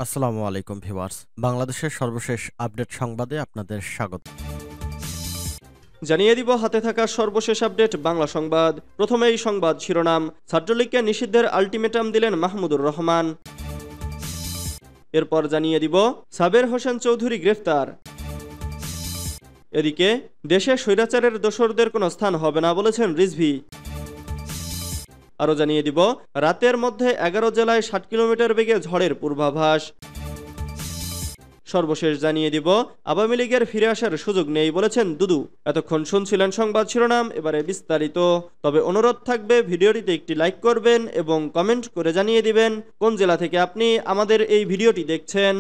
আসসালামু আলাইকুম ভিউয়ার্স। বাংলাদেশের সর্বশেষ আপডেট সংবাদে আপনাদের স্বাগত। জানিয়ে দিব হাতে থাকা সর্বশেষ আপডেট বাংলা সংবাদ। প্রথমেই সংবাদ শিরোনাম, ছাত্রলীগকে নিষিদ্ধের আলটিমেটাম দিলেন মাহমুদুর রহমান। এরপর জানিয়ে দিব সাবের হোসেন চৌধুরী গ্রেফতার। এদিকে দেশে স্বৈরাচারের দোসরদের কোনো স্থান হবে না বলেছেন রিজভী। আরও জানিয়ে দিব রাতের মধ্যে 11 জেলায় 60 কিলোমিটার বেগে ঝড়ের পূর্বাভাস। সর্বশেষ জানিয়ে দিব আওয়ামী লীগের ফিরে আসার সুযোগ নেই বলেছেন দুদু। এতক্ষণ শুনছিলেন সংবাদ শিরোনাম, এবারে বিস্তারিত। তবে অনুরোধ থাকবে ভিডিওটিতে একটি লাইক করবেন এবং কমেন্ট করে জানিয়ে দিবেন কোন জেলা থেকে আপনি আমাদের এই ভিডিওটি দেখছেন।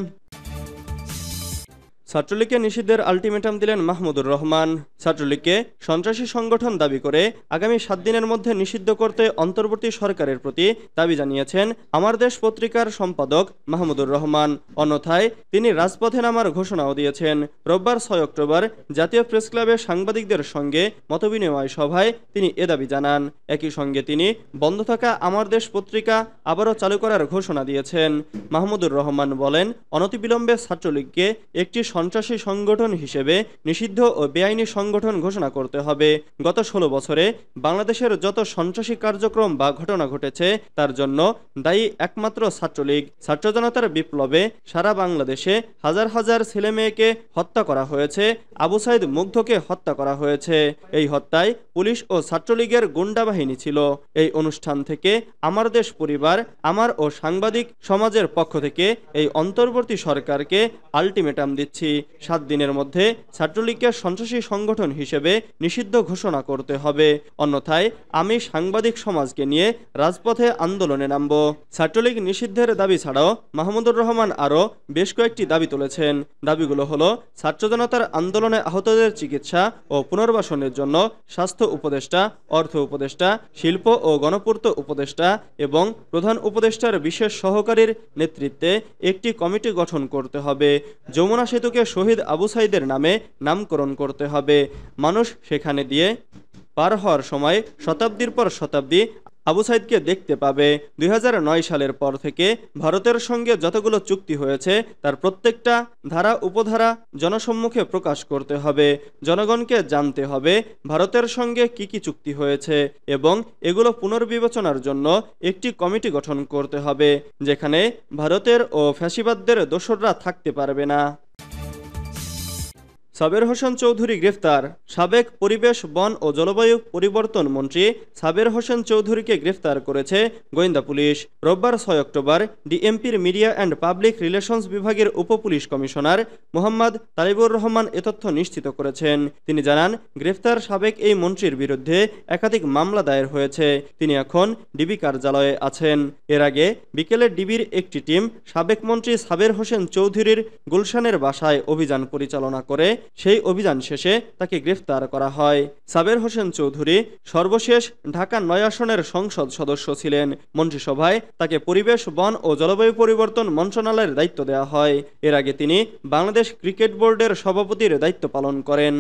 ছাত্রলীগকে নিষিদ্ধের আলটিমেটাম দিলেন মাহমুদুর রহমান। ছাত্রলীগকে সন্ত্রাসী সংগঠন দাবি করে আগামী 7 দিনের মধ্যে নিষিদ্ধ করতে অন্তর্বর্তী সরকারের প্রতি দাবি জানিয়েছেন আমার দেশ পত্রিকার সম্পাদক মাহমুদুর রহমান। অন্যথায় তিনি রাজপথে নামার ঘোষণাও দিয়েছেন। রোববার 6 অক্টোবর জাতীয় প্রেসক্লাবে সাংবাদিকদের সঙ্গে মতবিনিময় সভায় তিনি এ দাবি জানান। একই সঙ্গে তিনি বন্ধ থাকা আমার দেশ পত্রিকা আবারও চালু করার ঘোষণা দিয়েছেন। মাহমুদুর রহমান বলেন, অনতিবিলম্বে ছাত্রলীগকে একটি সন্ত্রাসী সংগঠন হিসেবে নিষিদ্ধ ও বেআইনি সংগঠন ঘোষণা করতে হবে। গত 16 বছরে বাংলাদেশের যত সন্ত্রাসী কার্যক্রম বা ঘটনা ঘটেছে তার জন্য দায়ী একমাত্র ছাত্রলীগ। ছাত্র জনতার বিপ্লবে সারা বাংলাদেশে হাজার হাজার ছেলে মেয়েকে হত্যা করা হয়েছে। আবু সাইদ মুগ্ধকে হত্যা করা হয়েছে। এই হত্যায় পুলিশ ও ছাত্রলীগের গুন্ডা বাহিনী ছিল। এই অনুষ্ঠান থেকে আমার দেশ পরিবার, আমার ও সাংবাদিক সমাজের পক্ষ থেকে এই অন্তর্বর্তী সরকারকে আলটিমেটাম দিচ্ছি, 7 দিনের মধ্যে ছাত্রলীগকে সন্ত্রাসী সংগঠন হিসেবে নিষিদ্ধ ঘোষণা করতে হবে। অন্যথায় আমি সাংবাদিক সমাজকে নিয়ে রাজপথে আন্দোলনে নামব। ছাত্রলীগ নিষিদ্ধের দাবি ছাড়াও মাহমুদুর রহমান আরও বেশ কয়েকটি দাবি তুলেছেন। দাবিগুলো হলো ছাত্র জনতার আন্দোলনে আহতদের চিকিৎসা ও পুনর্বাসনের জন্য স্বাস্থ্য উপদেষ্টা, অর্থ উপদেষ্টা, শিল্প ও গণপূর্ত উপদেষ্টা এবং প্রধান উপদেষ্টার বিশেষ সহকারীর নেতৃত্বে একটি কমিটি গঠন করতে হবে। যমুনা সেতুকে শহীদ আবু সাইদের নামে নামকরণ করতে হবে। মানুষ সেখানে দিয়ে পার হওয়ার সময় শতাব্দীর পর শতাব্দী আবু সাইদকে দেখতে পাবে। 2009 সালের পর থেকে ভারতের সঙ্গে যতগুলো চুক্তি হয়েছে তার প্রত্যেকটা ধারা উপধারা জনসম্মুখে প্রকাশ করতে হবে। জনগণকে জানতে হবে ভারতের সঙ্গে কি কি চুক্তি হয়েছে এবং এগুলো পুনর্বিবেচনার জন্য একটি কমিটি গঠন করতে হবে যেখানে ভারতের ও ফ্যাসিবাদদের দোসররা থাকতে পারবে না। সাবের হোসেন চৌধুরী গ্রেফতার। সাবেক পরিবেশ, বন ও জলবায়ু পরিবর্তন মন্ত্রী সাবের হোসেন চৌধুরীকে গ্রেফতার করেছে গোয়েন্দা পুলিশ। রোববার 6 অক্টোবর ডিএমপির মিডিয়া অ্যান্ড পাবলিক রিলেশনস বিভাগের উপপুলিশ কমিশনার মোহাম্মদ তালিবুর রহমান এ তথ্য নিশ্চিত করেছেন। তিনি জানান, গ্রেফতার সাবেক এই মন্ত্রীর বিরুদ্ধে একাধিক মামলা দায়ের হয়েছে। তিনি এখন ডিবি কার্যালয়ে আছেন। এর আগে বিকেলে ডিবির একটি টিম সাবেক মন্ত্রী সাবের হোসেন চৌধুরীর গুলশানের বাসায় অভিযান পরিচালনা করে। সেই অভিযান শেষে তাকে গ্রেফতার করা হয়। সাবের হোসেন চৌধুরী সর্বশেষ ঢাকা 9 আসনের সংসদ সদস্য ছিলেন। মন্ত্রিসভায় তাকে পরিবেশ, বন ও জলবায়ু পরিবর্তন মন্ত্রণালয়ের দায়িত্ব দেওয়া হয়। এর আগে তিনি বাংলাদেশ ক্রিকেট বোর্ডের সভাপতির দায়িত্ব পালন করেন।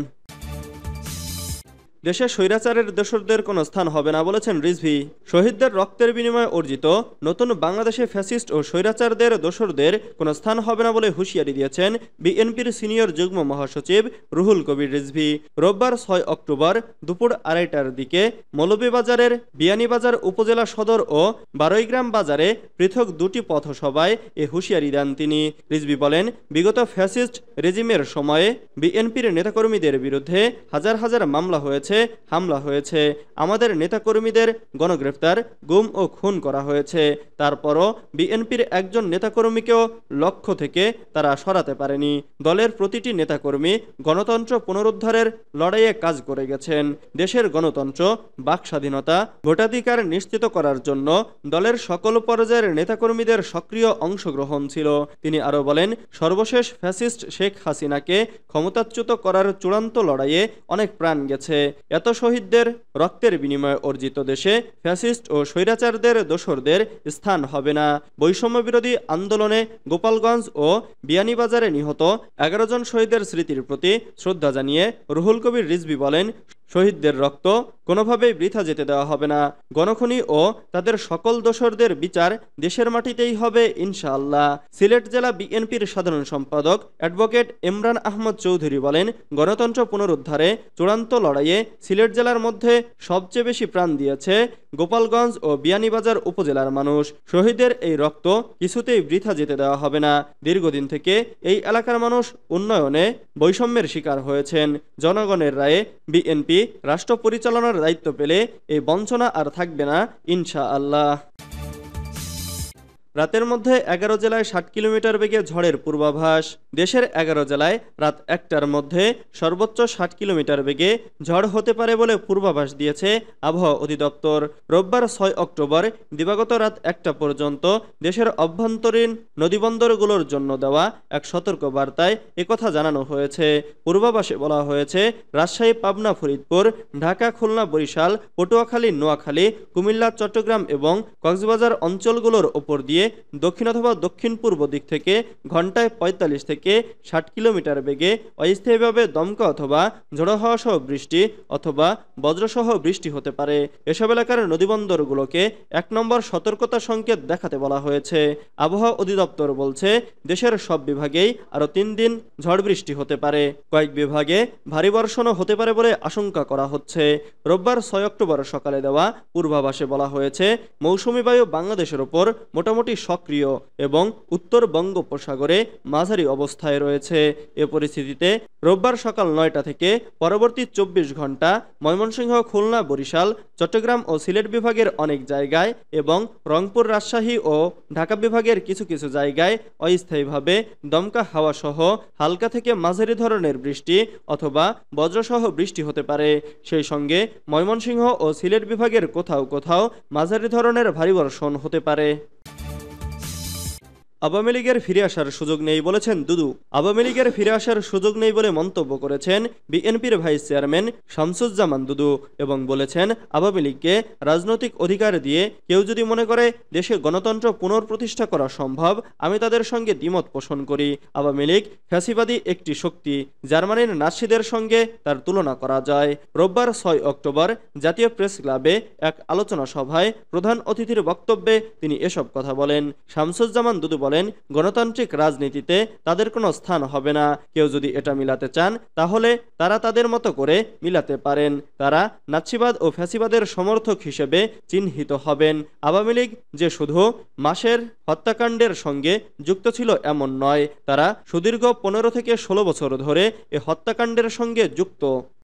দেশে স্বৈরাচারের দোসরদের কোনো স্থান হবে না বলেছেন রিজভী। শহীদদের রক্তের বিনিময়ে অর্জিত নতুন বাংলাদেশে ফ্যাসিস্ট ও স্বৈরাচারদের দোসরদের কোনো স্থান হবে না বলে হুঁশিয়ারি দিয়েছেন বিএনপির সিনিয়র যুগ্ম মহাসচিব রুহুল কবির রিজভী। রোববার 6 অক্টোবর দুপুর 2টার দিকে মৌলভীবাজারের বিয়ানীবাজার উপজেলা সদর ও বারৈগ্রাম বাজারে পৃথক 2টি পথসভায় এ হুঁশিয়ারি দেন তিনি। রিজভী বলেন, বিগত ফ্যাসিস্ট রেজিমের সময়ে বিএনপির নেতাকর্মীদের বিরুদ্ধে হাজার হাজার মামলা হয়েছে, হামলা হয়েছে। আমাদের নেতাকর্মীদের গণগ্রেফতার, গুম ও খুন করা হয়েছে। তারপরও বিএনপির একজন নেতাকর্মীকেও লক্ষ্য থেকে তারা সরাতে পারেনি। দলের প্রতিটি নেতাকর্মী গণতন্ত্র পুনরুদ্ধারের লড়াইয়ে কাজ করে গেছেন। দেশের গণতন্ত্র, বাক স্বাধীনতা, ভোটাধিকার নিশ্চিত করার জন্য দলের সকল পর্যায়ের নেতাকর্মীদের সক্রিয় অংশগ্রহণ ছিল। তিনি আরও বলেন, সর্বশেষ ফ্যাসিস্ট শেখ হাসিনাকে ক্ষমতাচ্যুত করার চূড়ান্ত লড়াইয়ে অনেক প্রাণ গেছে। এত শহীদদের রক্তের বিনিময়ে অর্জিত দেশে ফ্যাসিস্ট ও স্বৈরাচারদের দোসরদের স্থান হবে না। বৈষম্য বিরোধী আন্দোলনে গোপালগঞ্জ ও বিয়ানীবাজারে নিহত 11 জন শহীদের স্মৃতির প্রতি শ্রদ্ধা জানিয়ে রুহুল কবির রিজভী বলেন, শহীদদের রক্ত কোনোভাবেই বৃথা যেতে দেওয়া হবে না। গণখনি ও তাদের সকল দোসরদের বিচার দেশের মাটিতেই হবে ইনশাআল্লাহ। সিলেট জেলা বিএনপির সাধারণ সম্পাদক অ্যাডভোকেট ইমরান আহমদ চৌধুরী বলেন, গণতন্ত্র পুনরুদ্ধারে চূড়ান্ত লড়াইয়ে সিলেট জেলার মধ্যে সবচেয়ে বেশি প্রাণ দিয়েছে গোপালগঞ্জ ও বিয়ানীবাজার উপজেলার মানুষ। শহীদের এই রক্ত কিছুতেই বৃথা যেতে দেওয়া হবে না। দীর্ঘদিন থেকে এই এলাকার মানুষ উন্নয়নে বৈষম্যের শিকার হয়েছেন। জনগণের রায়ে বিএনপি রাষ্ট্র পরিচালনার দায়িত্ব পেলে এই বঞ্চনা আর থাকবে না ইনশাআল্লাহ। রাতের মধ্যে 11 জেলায় 60 কিলোমিটার বেগে ঝড়ের পূর্বাভাস। দেশের 11 জেলায় রাত 1টার মধ্যে সর্বোচ্চ 60 কিলোমিটার বেগে ঝড় হতে পারে বলে পূর্বাভাস দিয়েছে আবহাওয়া অধিদপ্তর। রোববার 6 অক্টোবর দিবাগত রাত 1টা পর্যন্ত দেশের অভ্যন্তরীণ নদীবন্দরগুলোর জন্য দেওয়া এক সতর্ক বার্তায় একথা জানানো হয়েছে। পূর্বাভাসে বলা হয়েছে, রাজশাহী, পাবনা, ফরিদপুর, ঢাকা, খুলনা, বরিশাল, পটুয়াখালী, নোয়াখালী, কুমিল্লা, চট্টগ্রাম এবং কক্সবাজার অঞ্চলগুলোর ওপর দিয়ে দক্ষিণ অথবা দক্ষিণ পূর্ব দিক থেকে ঘন্টায় 45 থেকে 60 কিলোমিটার বেগে অস্থায়ীভাবে দমকা অথবা ঝোড়ো হাওয়া সহ বৃষ্টি অথবা বজ্রসহ বৃষ্টি হতে পারে। এসব এলাকার নদীবন্দরগুলোকে 1 নম্বর সতর্কতা সংকেত দেখাতে বলা হয়েছে। আবহাওয়া অধিদপ্তর বলছে, দেশের সব বিভাগেই আরও 3 দিন ঝড় বৃষ্টি হতে পারে। কয়েক বিভাগে ভারী বর্ষণও হতে পারে বলে আশঙ্কা করা হচ্ছে। রোববার 6 অক্টোবর সকালে দেওয়া পূর্বাভাসে বলা হয়েছে, মৌসুমী বায়ু বাংলাদেশের ওপর মোটামুটি সক্রিয় এবং উত্তর বঙ্গোপসাগরে মাঝারি অবস্থায় রয়েছে। এ পরিস্থিতিতে রোববার সকাল 9টা থেকে পরবর্তী 24 ঘন্টা ময়মনসিংহ, খুলনা, বরিশাল, চট্টগ্রাম ও সিলেট বিভাগের অনেক জায়গায় এবং রংপুর, রাজশাহী ও ঢাকা বিভাগের কিছু কিছু জায়গায় অস্থায়ীভাবে দমকা হাওয়া সহ হালকা থেকে মাঝারি ধরনের বৃষ্টি অথবা বজ্রসহ বৃষ্টি হতে পারে। সেই সঙ্গে ময়মনসিংহ ও সিলেট বিভাগের কোথাও কোথাও মাঝারি ধরনের ভারী বর্ষণ হতে পারে। আওয়ামী লীগের ফিরে আসার সুযোগ নেই বলেছেন দুদু। আওয়ামী লীগের ফিরে আসার সুযোগ নেই বলে মন্তব্য করেছেন বিএনপির ভাইস চেয়ারম্যান শামসুজ্জামান দুদু এবং বলেছেন, আওয়ামী লীগকে রাজনৈতিক অধিকার দিয়ে কেউ যদি মনে করে দেশে গণতন্ত্র পুনঃপ্রতিষ্ঠা করা সম্ভব, আমি তাদের সঙ্গে দ্বিমত পোষণ করি। আওয়ামী লীগ ফ্যাসিবাদী একটি শক্তি, জার্মানির নাৎসিদের সঙ্গে তার তুলনা করা যায়। রোববার 6 অক্টোবর জাতীয় প্রেস ক্লাবে এক আলোচনা সভায় প্রধান অতিথির বক্তব্যে তিনি এসব কথা বলেন। শামসুজ্জামান দুদু বলেন, গণতান্ত্রিক রাজনীতিতে তাদের কোনো স্থান হবে না। কেউ যদি এটা মিলাতে চান তাহলে তারা তাদের মতো করে মিলাতে পারেন। তারা নাৎসিবাদ ও ফ্যাসিবাদের সমর্থক হিসেবে চিহ্নিত হবেন। আওয়ামী লীগ যে শুধু মাসের হত্যাকাণ্ডের সঙ্গে যুক্ত ছিল এমন নয়, তারা সুদীর্ঘ 15 থেকে 16 বছর ধরে এ হত্যাকাণ্ডের সঙ্গে যুক্ত।